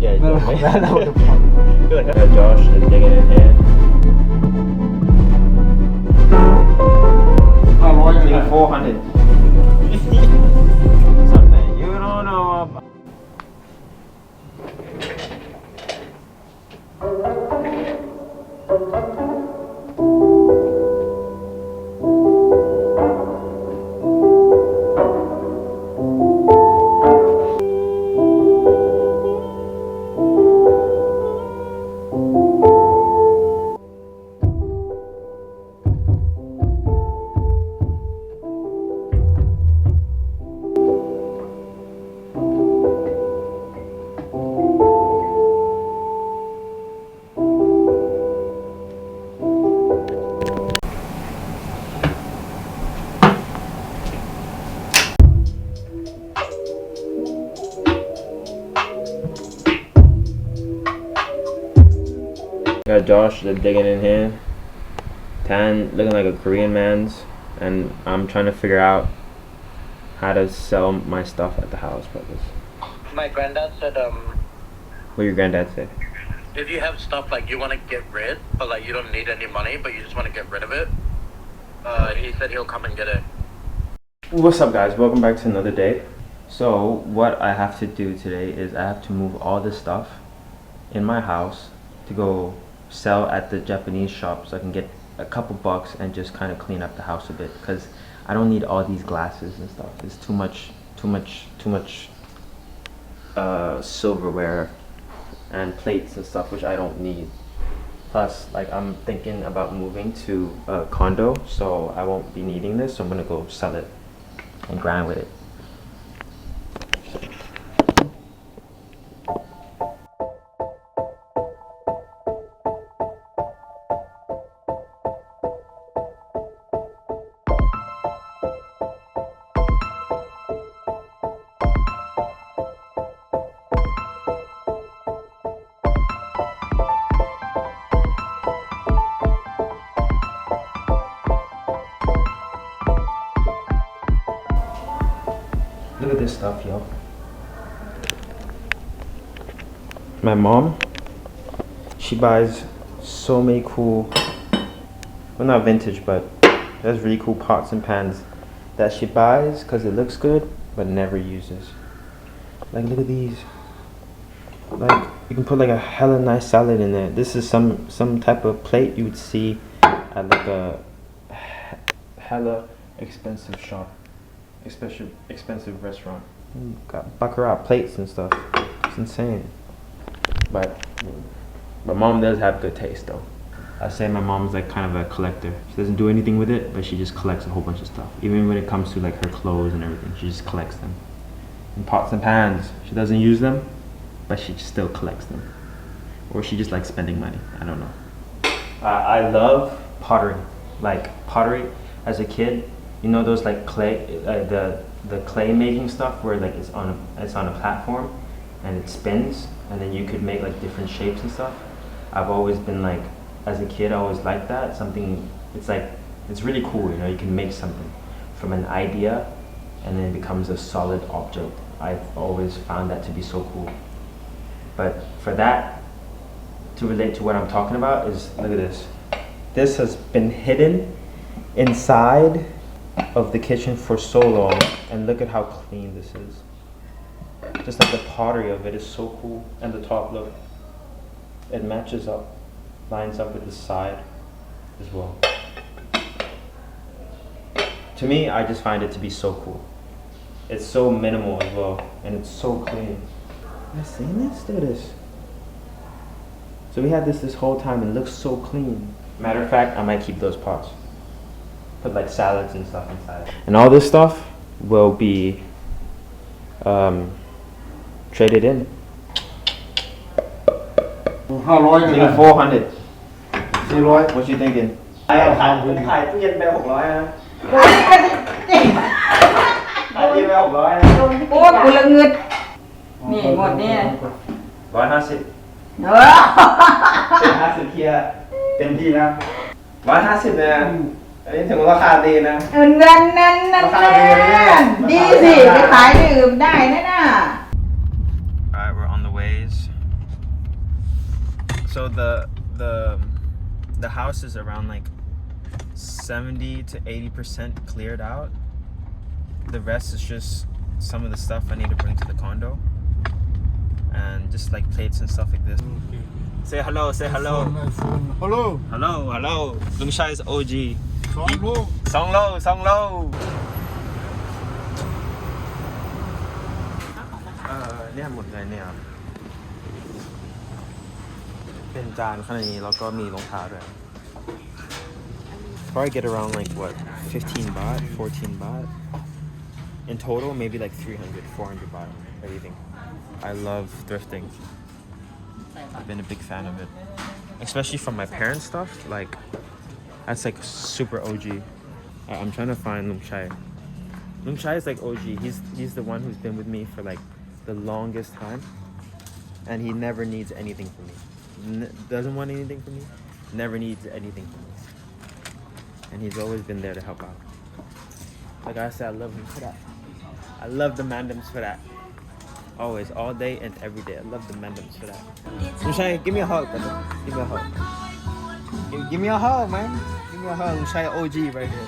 Yeah, Josh is digging in here. 400. Something you don't know about. Got Josh digging in here. Tan looking like a Korean man's, and I'm trying to figure out how to sell my stuff at the house. My granddad said, What your granddad say? if you have stuff like you want to get rid, but like you don't need any money, but you just want to get rid of it, he said he'll come and get it. What's up, guys? Welcome back to another day. So what I have to do today is I have to move all this stuff in my house to go sell at the Japanese shop so I can get a couple bucks and just kind of clean up the house a bit, because I don't need all these glasses and stuff. It's too much silverware and plates and stuff, which I don't need. Plus, like, I'm thinking about moving to a condo, so I won't be needing this, so I'm gonna go sell it and grind with it. Look at this stuff, yo. My mom, she buys so many cool, well, not vintage, but there's really cool pots and pans that she buys because it looks good but never uses. Like, look at these. Like, you can put like a hella nice salad in there. This is some type of plate you would see at like a hella expensive shop. Expensive restaurant. Got baccarat plates and stuff. It's insane. But my mom does have good taste, though. I say my mom's like kind of a collector. She doesn't do anything with it, but she just collects a whole bunch of stuff. Even when it comes to like her clothes and everything, she just collects them. And pots and pans, she doesn't use them, but she still collects them. Or she just likes spending money. I don't know. I love pottery. Like pottery as a kid. You know those like clay, the clay making stuff where like it's on a platform and it spins, and then you could make like different shapes and stuff. I've always been like, as a kid, I always liked that. Something, it's like, it's really cool, you know, you can make something from an idea and then it becomes a solid object. I've always found that to be so cool. But for that to relate to what I'm talking about is, look at this. This has been hidden inside of the kitchen for so long, and look at how clean this is. Just like the pottery of it is so cool, and the top, look, it matches up, lines up with the side as well. To me, I just find it to be so cool. It's so minimal as well, and it's so clean. Am I seeing this? Look at this. So we had this whole time and it looks so clean. Matter of fact, I might keep those pots. Put like salads and stuff inside. And all this stuff will be traded in. 500 Maybe 400. 400 What you thinking? ขายตู้เย็นไป600นะขายตู้เย็นไป600นะ โอ้กูละเงิดนี่หมดเนี่ย 150 50เคลียร์เต็มที่นะ150เนี่ยอันนี้ถึงราคาดีนะ เงินนั้นดีสิไปขายที่อื่นได้นะน่ะ Alright, we're on the ways So the house is around like 70 to 80% cleared out. The rest is just some of the stuff I need to bring to the condo, and just like plates and stuff like this. Say hello. Say hello. Hello. Hello. Lung Shai is OG. 2 โล Song low. เนี่ยหมดเลยเนี่ยเป็นจานขนาดนี้แล้วก็มีรองเท้าด้วย Probably get around like what 15 baht 14 baht in total, maybe like 300 400 baht. Everything. I love thrifting. I've been a big fan of it, especially from my parents' stuff. Like that's like super OG. I'm trying to find Lung Shai. Lung Shai is like OG. He's the one who's been with me for like the longest time, and he never needs anything from me. Doesn't want anything from me. Never needs anything from me. And he's always been there to help out. Like I said, I love him for that. I love the Mandams for that. Always, all day and every day. I love the Mandams for that. Lung Shai, give me a hug, brother. Give me a hug. Give me a hug, man. Give me a hug. Lung Shai OG right here.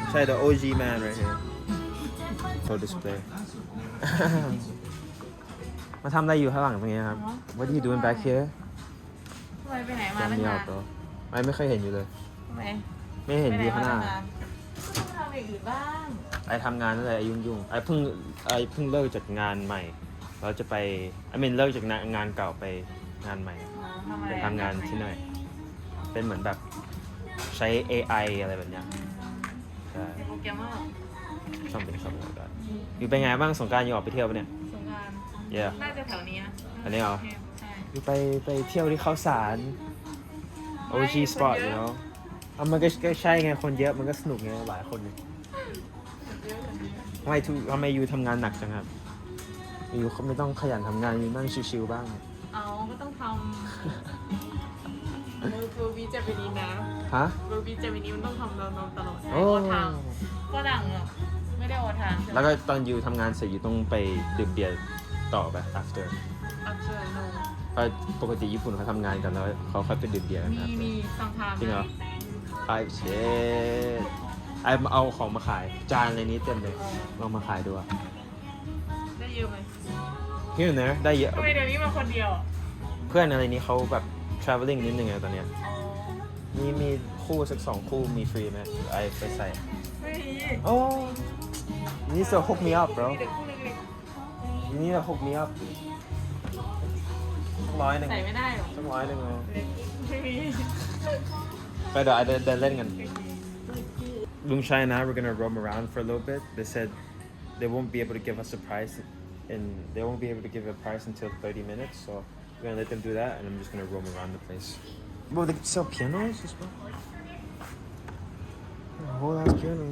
Lung Shai the OG man right here. Full display. มาทำอะไรอยู่ข้างหลังตรงนี้ครับ What are you doing back here? ทำไมไปไหนมา จำ ตั้ง ไม่อ นา อน กตัวไม่เคยเห็นอยู่เลย ทำไม ไม่เห็นอยู่ข้างหน้า ต้องทำอย่างอื่นบ้าง ไอทำงานนั่นแหละยุ่งไอเพิ่งเลิกจากงานใหม่เราจะไปเลิกจากงานเก่าไปงานใหม่ ทำอะไร ไปทำงานที่ไหนเป็นเหมือนแบบใช้ AI อะไรแบบเนี้ยใช่ โปรแกรมเมอร์ ชอบเป็นกันอยู่เป็นไงบ้างสงกรานต์อยู่ออกไปเที่ยวปะเนี่ย สงกรานต์ Yeah น่าจะแถวนี้นะ อันนี้เหรอ ใช่ อยู่ไปเที่ยวที่ข้าวสาร OG spot อยู่แล้วมันก็ใช่ไงคนเยอะมันก็สนุกไงหลายคนเลยทำไมยูทำงานหนักจังครับยูไม่ต้องขยันทำงานยูนั่งชิวๆบ้าง เอาก็ต้องทำเบอร์บีเจมินีนะ ฮะ เบอร์บีเจมินีมันต้องทำเราตลอด โอ้ โอทางก็ดังอ่ะไม่ได้โอทาง แล้วก็ตอนยูทำงานเสร็จยูต้องไปดื่มเบียร์ต่อไป after อัพเชอร์โน เพราะปกติญี่ปุ่นเขาทำงานกันแล้วเขาค่อยไปดื่มเบียร์กัน มีสังทาม จริงเหรอ5 เชดไอเอาของมาขายจานอะไรนี้เต็มเลยลองมาขายดูอะ ได้เยอะไหม Here and there ได้เยอะ ทำไมเดี๋ยวนี้มาคนเดียว เพื่อนอะไรนี้เขาแบบ traveling นิดนึงไงตอนเนี้ยมีคู่สัก2 คู่มีฟรีไหมไอไปใส่ ไม่มี โอ้you need to hook me up bro มีแต่คู่เล็ก you need to hook me up สัก100 ๆใส่ไม่ได้หรอ สัก100เลย ไม่มี ไปเดี๋ยวเดินเล่นกัน Lung Shai and I were gonna roam around for a little bit. They said they won't be able to give us a price, and they won't be able to give a price until 30 minutes. So we're gonna let them do that, and I'm just gonna roam around the place. Well, they sell pianos as well. A whole ass piano.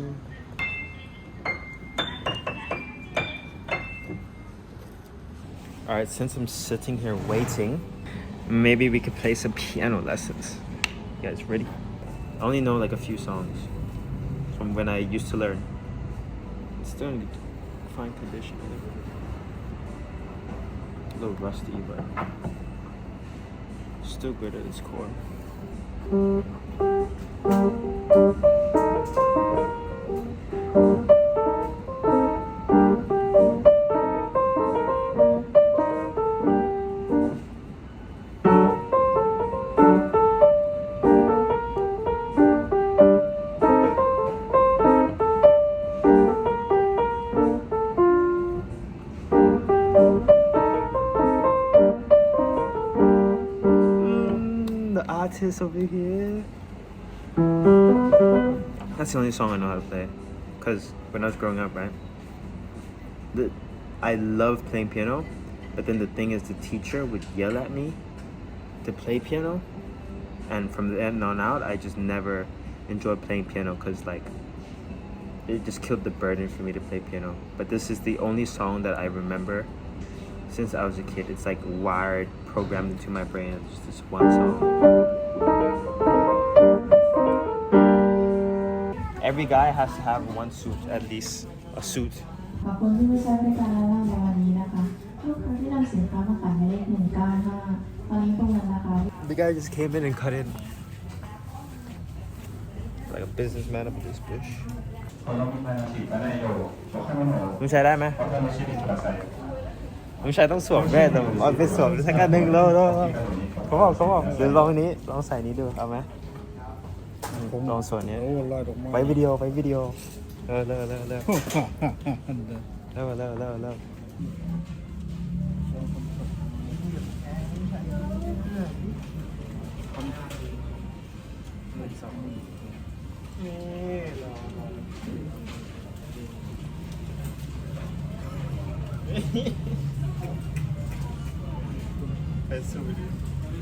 All right, since I'm sitting here waiting, maybe we could play some piano lessons. You guys ready? I only know like a few songs from when I used to learn. It's still in fine condition. A little rusty, but still good at its core. Artist over here. That's the only song I know how to play. Cause when I was growing up, right? I loved playing piano, but then the thing is, the teacher would yell at me to play piano, and from then on out, I just never enjoyed playing piano, cause like it just killed the burden for me to play piano. But this is the only song that I remember since I was a kid. It's like wired, programmed into my brain. It's just this one song. Every guy has to have one suit, at least a suit. ขอบคุณที่มาใช้บริการร้านเราในวันนี้นะคะลูกค้าที่นำสินค้ามาขายหมายเลข195ตอนนี้ประเมินราคา guy just came in and cut in. Like a businessman up in this bush. ลุงชัยได้ไหมลุงชัยต้องสวมแว่นแต่ผมเอาไปสวมสักอันหนึ่งแล้วเขาบอกเดี๋ยวลองอันนี้ลองใส่นี้ดูเอาไหมลองส่วนนี้ไปวิดีโอเร็ว เป็นสูตร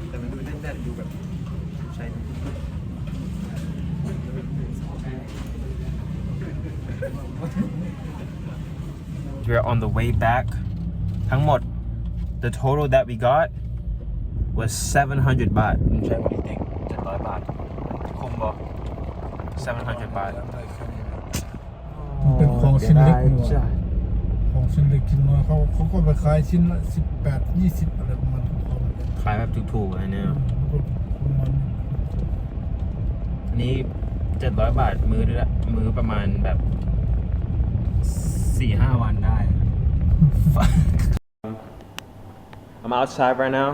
แต่มันดูแน่นๆดูแบบใช้ We're on the way back ทั้งหมด the total that we got was 700 baht ลุงใช้ what do you think 700 บาทคุ้มบ่ 700 บาท เป็นของชิ้นเล็กของชิ้นเล็กชิ้นน้อยเขาก็ไปขายชิ้นละ18-20อะไรประมาณนั้น ขายแบบถูกๆอะไรเนี่ยอันนี้700 บาทมื้อประมาณแบบ 4-5 วันได้ I'm outside right now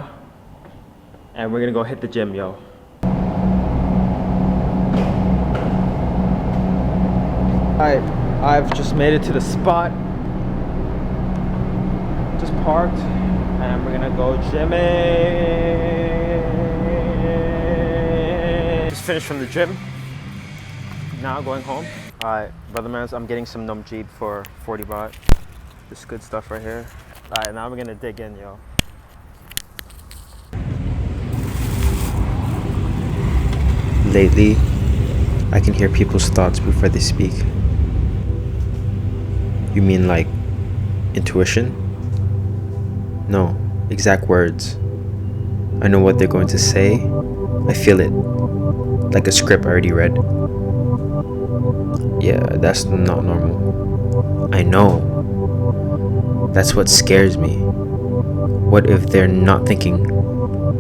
and we're gonna go hit the gym, yo. Alright, I've just made it to the spot. Just parked and we're gonna go gymming. Just finished from the gym. Now going home. Alright, brother mans, I'm getting some num jeep for 40 baht. This good stuff right here. Alright, now we're gonna dig in, yo. Lately, I can hear people's thoughts before they speak. You mean like intuition? No, exact words. I know what they're going to say. I feel it. Like a script I already read. Yeah, that's not normal. I know. That's what scares me. What if they're not thinking,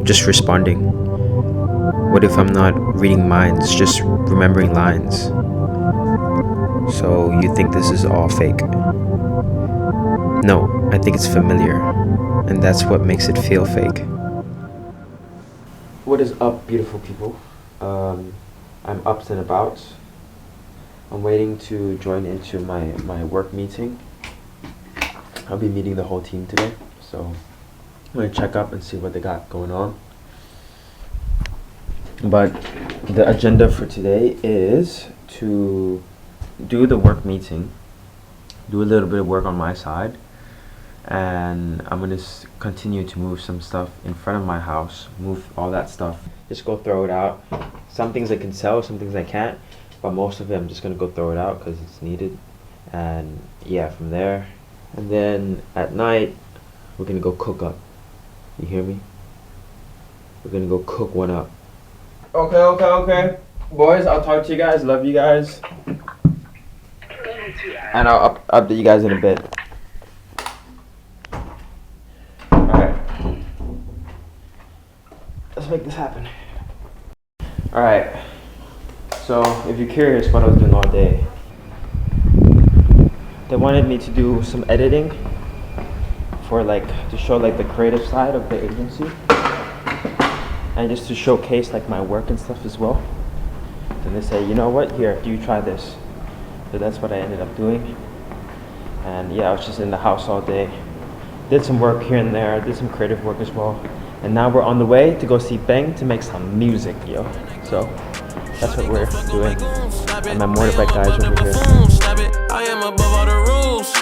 just responding? What if I'm not reading minds, just remembering lines? So you think this is all fake? No, I think it's familiar. And that's what makes it feel fake. What is up, beautiful people? I'm up and about. I'm waiting to join into my work meeting. I'll be meeting the whole team today, so I'm gonna check up and see what they got going on. But the agenda for today is to do the work meeting, do a little bit of work on my side, and I'm gonna continue to move some stuff in front of my house, move all that stuff, just go throw it out. Some things I can sell, some things I can't, but most of it I'm just gonna go throw it out because it's needed. And yeah, from there, and then at night we're gonna go cook up. You hear me? We're gonna go cook one up. Okay, boys, I'll talk to you guys. Love you guys, and I'll update you guys in a bit. Alright, let's make this happen. Alright, so if you're curious what I was doing all day, they wanted me to do some editing for to show the creative side of the agency, and just to showcase my work and stuff as well. And they say, you know what, here, do you try this? So that's what I ended up doing. And yeah, I was just in the house all day, did some work here and there, did some creative work as well. And now we're on the way to go see Bang to make some music, yo. So that's what we're doing. And my motorbike guys over here. I am above all the rules.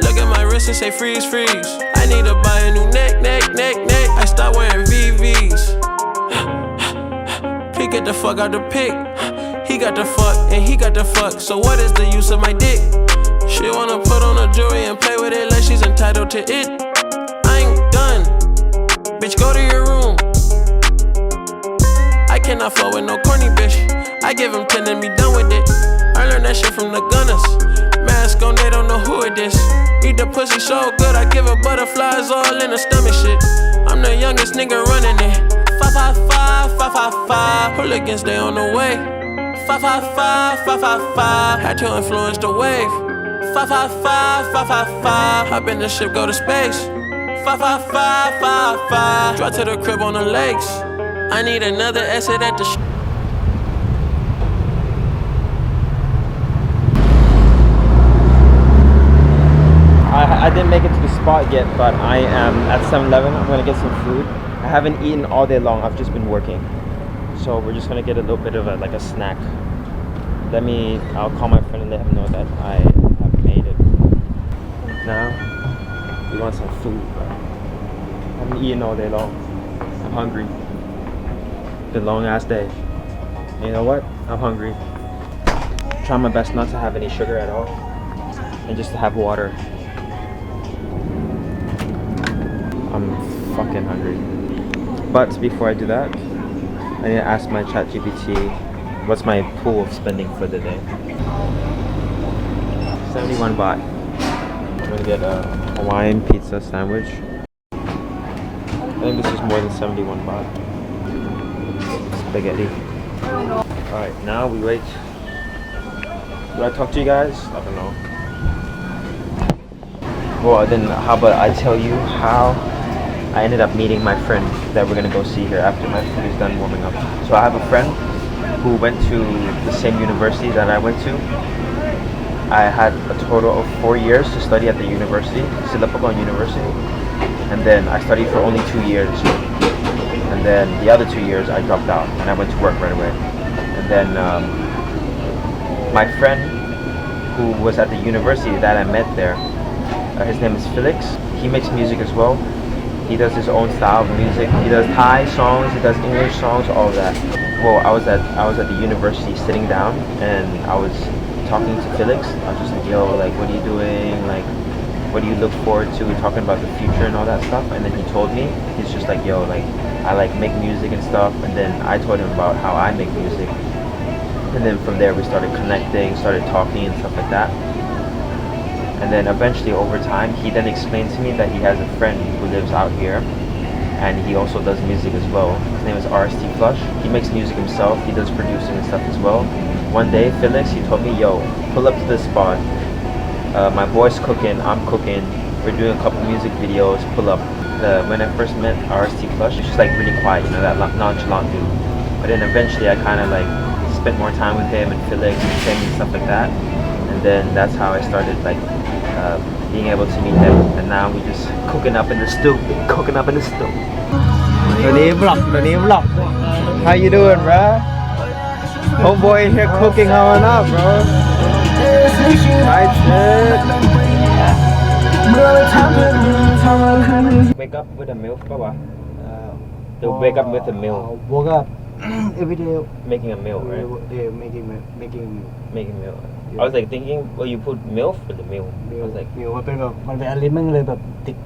Look at my wrist and say freeze. I need to buy a new neck. I start wearing VVs. He get the fuck out the pic. He got the fuck and he got the fuck. So what is the use of my dick? She wanna put on a jewelry and play with it like she's entitled to it. I ain't done. Bitch, go to your room. I cannot fuck with no corny bitch. I give him 10 and be done with it. I learned that shit from the gunners. Mask on, they don't know who it is. Eat the pussy so good, I give her butterflies all in her stomach shit. I'm the youngest nigga running it. 5 555, 555. Hooligans, they on the way. 555, 555. Had to influence the wave. 555, 555. Hop in the ship, go to space. 555, 555. Drive to the crib on the lakes. I need another exit at the I didn't make it to the spot yet, but I am at 7-Eleven. I'm gonna get some food. I haven't eaten all day long. I've just been working, so we're just gonna get a little bit of a snack. I'll call my friend and let him know that I have made it. Now we want some food, bro. I haven't eaten all day long. I'm hungry. Been a long ass day. And you know what? I'm hungry. Trying my best not to have any sugar at all, and just to have water. I'm fucking hungry. But before I do that, I need to ask my ChatGPT what's my pool of spending for the day. 71 baht. I'm gonna get a Hawaiian pizza sandwich. I think this is more than 71 baht. Spaghetti. Alright, now we wait. Do I talk to you guys? I don't know. Well, then how about I tell you how I ended up meeting my friend that we're gonna go see here after my food is done warming up. So I have a friend who went to the same university that I went to. I had a total of 4 years to study at the university, Silpakorn University. And then I studied for only 2 years. And then the other 2 years I dropped out and I went to work right away. And then my friend who was at the university that I met there, his name is Felix. He makes music as well. He does his own style of music. He does Thai songs, he does English songs, all of that. Well, I was at the university sitting down and I was talking to Felix. I was just like, yo, like, what are you doing? Like, what do you look forward to? Talking about the future and all that stuff. And then he told me, he's just like, yo, like, I like make music and stuff. And then I told him about how I make music. And then from there we started connecting, started talking and stuff like that. And then eventually over time, he then explained to me that he has a friend who lives out here and he also does music as well. His name is RST Flush. He makes music himself, he does producing and stuff as well. One day, Felix, he told me, yo, pull up to this spot. My boy's cooking, I'm cooking. We're doing a couple music videos, pull up. When I first met RST Flush, he was just like really quiet, you know, that nonchalant dude. But then eventually I kind of like spent more time with him and Felix and Tim and stuff like that. And then that's how I started like being able to meet him, and now we just cooking up in the stew. Vlog. How you doing, bro? Homeboy in here cooking on up, bro. Nice shit. Wake up with a milk, baba. Wake up with a meal. Woke up every day. Making a meal, right? Making meal. I was like thinking, well, you put milk for the meal. I was like, มิวมันเป็นแบบมันเป็นอลิมันเลยแบบติด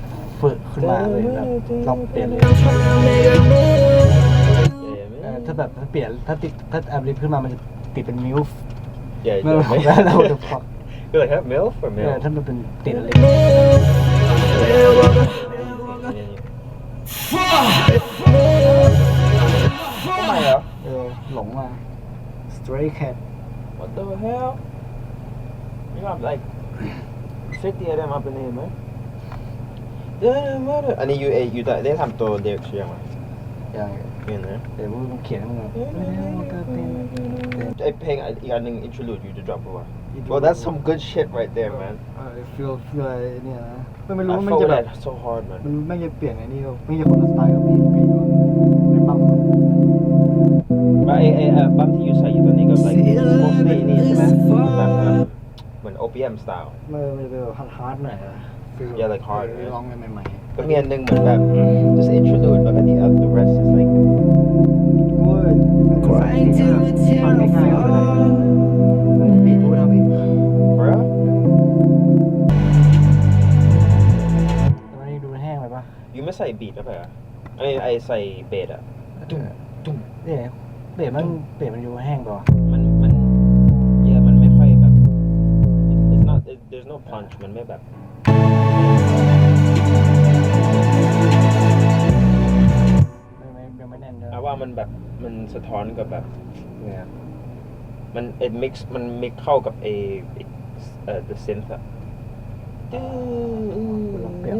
ฝึกขึ้นมาเลยแบบเราเปลี่ยนเลยถ้าแบบถ้าเปลี่ยนถ้าติดถ้าอลิขึ้นมามันจะติดเป็นมิลฟ์ yeah, แล้วเราจะพอ you're like, have milk or milk? ถ้ามันเป็นติดอลิ หลงมา stray cat What the hell? You got like 50 of them up in here, man. I need you they ทำตัวเด็กใช่ไหม อย่าง in there เดี๋ยวมึงเขียนให้มึง ไอ้เพลงอีกอันหนึ่ง interlude you to drop ป่ะ Well, that's some good shit right there, man. feel เนี่ยนะไม่รู้ I มัน felt จะแบบ that so hard, man. มันไม่จะเปลี่ยนไอ้นี่ไม่จะคนละสไตล์กับปีไม่ปั๊ม ไอ้บัมที่อยู่ใส่อยู่ตัวนี้ก็ like mostly นี่ใช่ไหมแบบเหมือน OPM style มันจะเป็นแบบฮาร์ดหน่อยนะ Yeah, like hard ร้องใหม่ ก็มีอันหนึ่งเหมือนแบบ just interlude แล้วก็the rest is like good ฟังง่ายๆเลยบีทพูดเอาบี bro แต่วันนี้ดูแห้งไปปะ you ไม่ใส่บีทแล้วไปอ่ะไอใส่เบสอ่ะตุ้ม เนี่ยเบสมันดูแห้งป่ะ มันมันไม่ค่อยแบบ it's not there's no punch มันไม่แบบยังไม่แน่นเลย ว่า มันแบบมันสะท้อนกับแบบเนี่ยมัน it mix มัน mix เข้ากับthe synth อะ ลองเปลี่ยน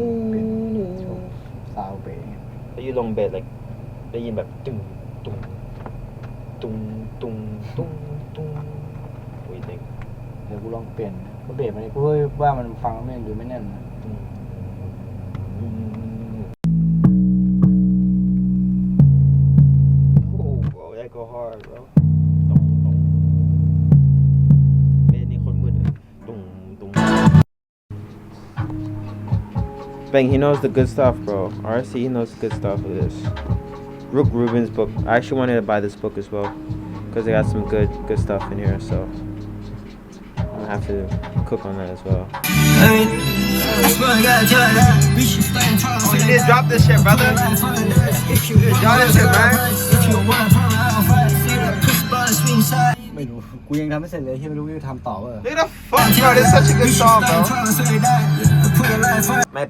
ซาวเบส แล้วยูลงเบส like ได้ยินแบบตุ้งตุ้งตุ้งตุ้งตุ้งตุ้ง what do you think เดี๋ยวกูลองเปลี่ยนเบสมันกูว่ามันฟังไม่หรือไม่แน่นนะ Oh bro that go hard bro ตุ้งตุ้งเบสนี่โคตรมืดอะตุ้งตุ้งBang, he knows the good stuff, bro. RC, he knows the good stuff of this. Rook Rubin's book. I actually wanted to buy this book as well because they got some good stuff in here. So I'm gonna have to cook on that as well. You need to drop this shit, brother. Drop this shit, man. ไม่รู้กูยังทำไม่เสร็จเลยที่ไม่รู้จะทำต่อเปล่า Look at the fuck, bro. This is such a good song, bro. My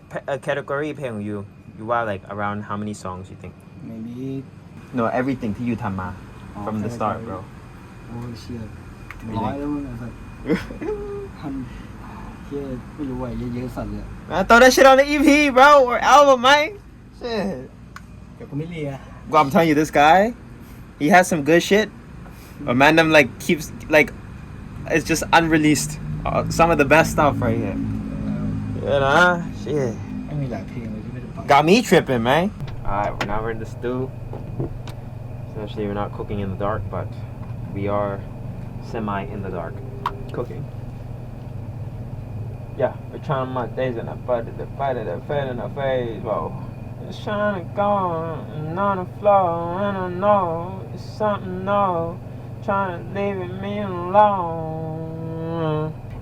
category เพลงของ you are like around how many songs you think? maybe No, everything ที่ you ทำมา from the start, bro. โอ้เชี่ยถึง100แล้วมึงไอ้สัสพันเชี่ยไม่รู้ว่าเยอะๆสัตว์เลย Man, throw that shit on the EP, bro, or album, man. Shit. แต่กูไม่เลีย Well, I'm telling you, this guy, he has some good shit. But man, them like keeps like, it's just unreleased. Some of the best stuff right here. You know, shit. ไม่มีหลายเพลงเลยที่ไม่ได้ฟัง Got me tripping, man. Alright, now we're in the stew. Essentially, we're not cooking in the dark, but we are semi in the dark cooking. Yeah, we're trying my days and I fight it, fed in the face, whoa. Just trying to go on the floor, and I know it's something new. Trying to leave me alone.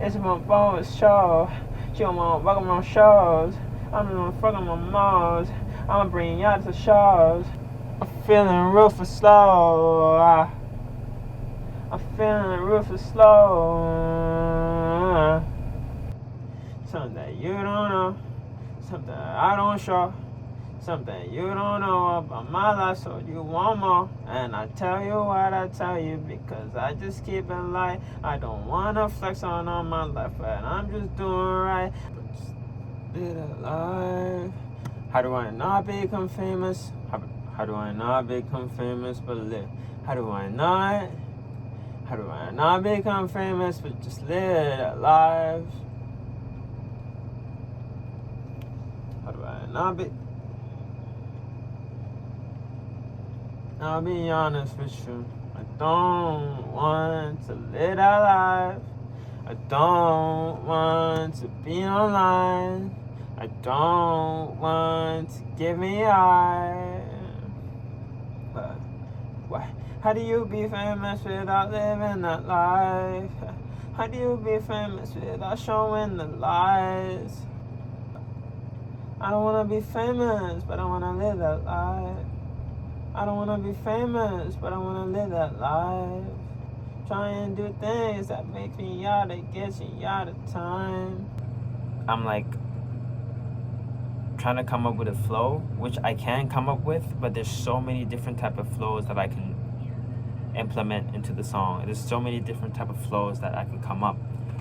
It's my boy's show. She don't wanna fuck on my shows. I'm gonna fuck on my moms. I'ma bring y'all to shows. I'm feeling ruthless slow. I'm feeling ruthless slow. Something that you don't know. Something that I don't show. Something you don't know about my life, so you want more. And I tell you what I tell you because I just keep it light. I don't wanna flex on all my life, but I'm just doing right. But just live a life. How do I not become famous? How do I not become famous but live? How do I not become famous but just live a life? How do I not be? I'll be honest with you, I don't want to live that life. I don't want to be online. I don't want to give me eye. But why? How do you be famous without living that life? How do you be famous without showing the lies? I don't wanna be famous, but I wanna live that life. I don't wanna be famous, but I wanna live that life. Try and do things that make me out of get you out of time. I'm like trying to come up with a flow, which I can come up with, but there's so many different type of flows that I can implement into the song. There's so many different type of flows that I can come up,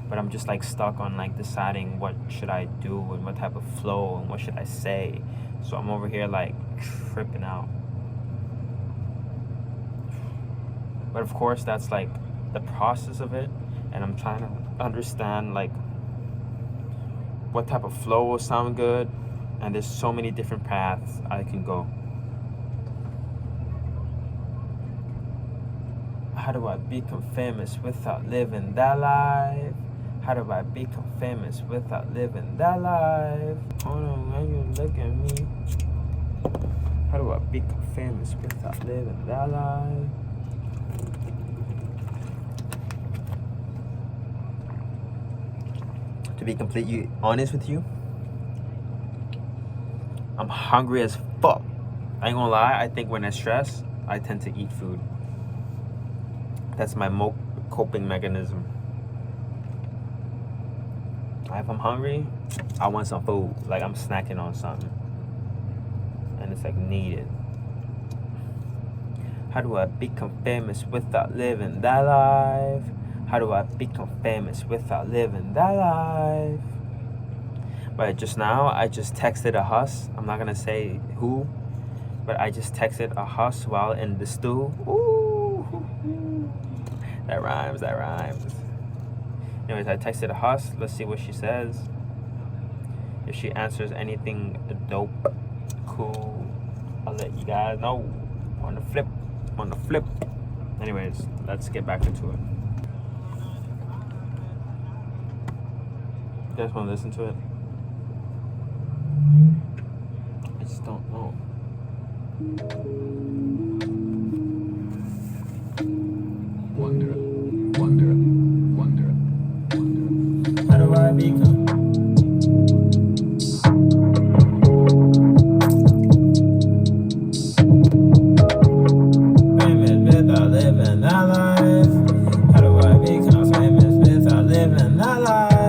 but I'm just like stuck on like deciding what should I do and what type of flow and what should I say. So I'm over here like tripping out. But of course that's like the process of it, and I'm trying to understand like what type of flow will sound good, and there's so many different paths I can go. How do I become famous without living that life? How do I become famous without living that life? Hold on, when you look at me. How do I become famous without living that life? To be completely honest with you, I'm hungry as fuck. I ain't gonna lie, I think when I stress, I tend to eat food. That's my coping mechanism. If I'm hungry, I want some food. Like I'm snacking on something. And it's like needed. How do I become famous without living that life? How do I become famous without living that life? But just now, I just texted a hus. I'm not gonna say who, but I just texted a hus while in the stew. Ooh, that rhymes, that rhymes. Anyways, I texted a hus. Let's see what she says. If she answers anything dope, cool, I'll let you guys know on the flip. Anyways, let's get back into it. You guys want to listen to it? I just don't know. Wonder. How do I become? Famous without living that life? How do I become famous without living that life?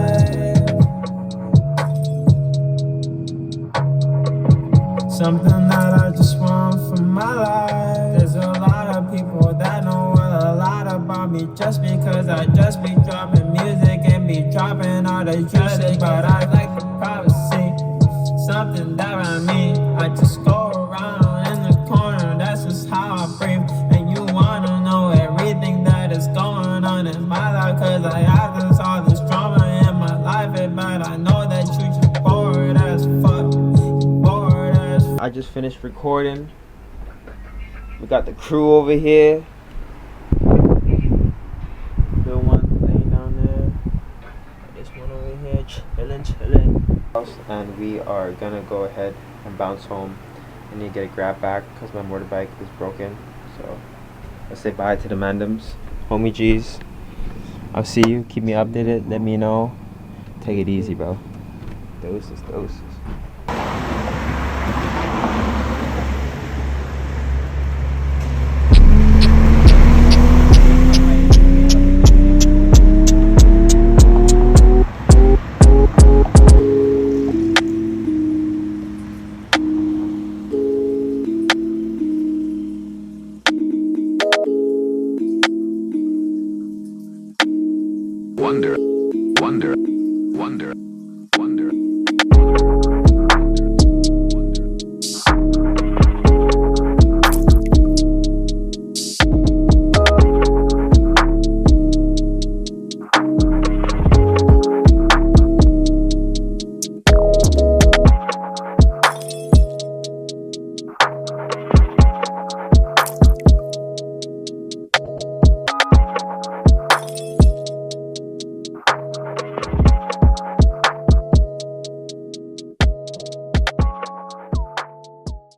Something that I just want for my life. There's a lot of people that know a lot about me just because I just be dropping music and be dropping all the juices. But I like the privacy, something that I mean. I just go around in the corner, that's just how I breathe. And you wanna know everything that is going on in my life, cause I have all this drama in my life. But I know that you just bored as fuck. I just finished recording. We got the crew over here. The one laying down there. This one over here chilling. And we are gonna go ahead and bounce home. I need to get a grab back because my motorbike is broken. So let's say bye to the Mandams. Homie G's, I'll see you. Keep me updated. Let me know. Take it easy, bro. Doses.